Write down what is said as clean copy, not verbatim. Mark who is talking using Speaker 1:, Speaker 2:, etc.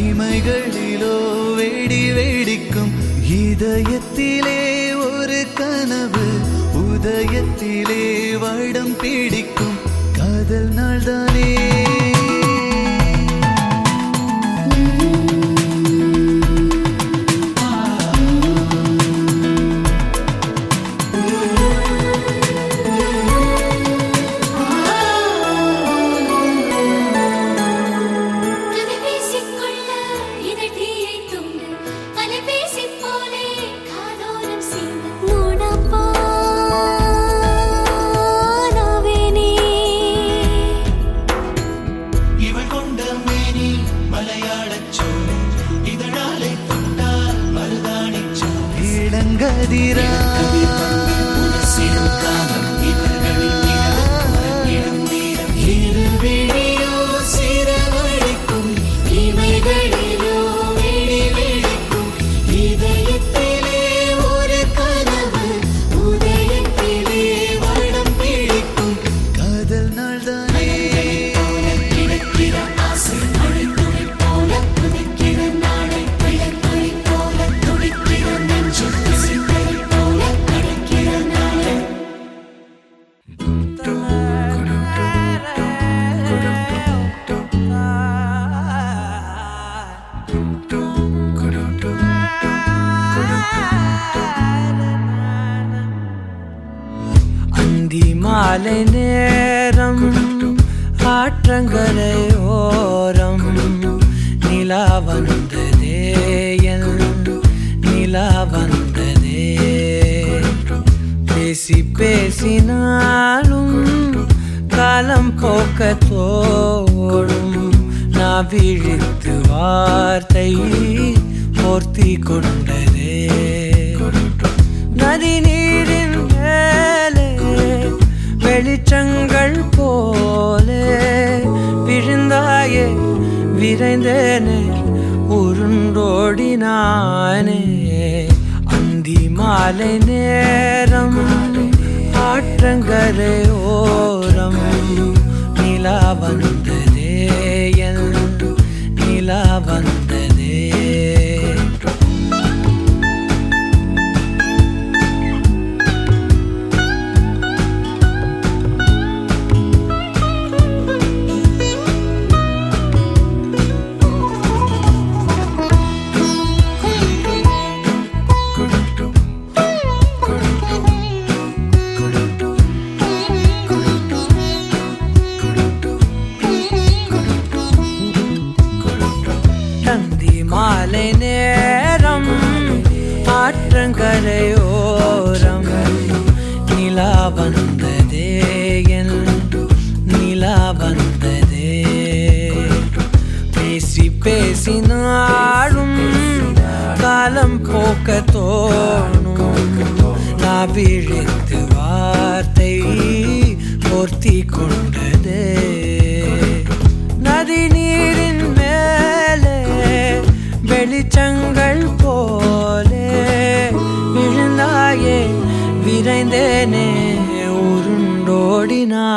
Speaker 1: இமைகளிலோ வெடி வெடிக்கும் இதயத்திலே ஒரு கனவு உதயத்திலே வடம் பிடிக்கும் காதல் நாள்தானே கதிரா இருவிழியோ சிறவழிக்கும் இமைகளிலோ வெடி வெடிக்கும் இதயத்திலே ஒரு கனவு உதயத்திலே வடம் பிடிக்கும் காதல் நாள்தானே கிடைக்கிற ஆசை அழைத்துறை போல துடிக்கிற நாளை பிழைத்துறை போல துடிக்கிற நெஞ்சு
Speaker 2: மாலை நேரம் ஆற்றங்கரையோரம் நிலா வந்ததே நிலா வந்ததே பேசி பேசினாலும் காலம் போக்க தோடும் நான் விழித்து வார்த்தை போர்த்தி கொண்டதே நதி நீரின் மேலே வெளிச்சங்கள் போலே விழுந்தாயே விரைந்தேனே உருண்டோடினானே அந்தி மாலை நேரம் ஆற்றங்கரையோரம் நிலா வந்ததே நிலா வந்ததே மாலை நேரம் ஆற்றங்கரையோரம் நிலா வந்ததே நிலா வந்ததே பேசி பேசினாலும் காலம் தோணும் நான் விழித்து வார்த்தை போர்த்தி கொண்டதே நதி நீரின் மேலே வெளிச்சங்கள் போலே விழுந்தாயே விரைந்தேனே உருண்டோடினானே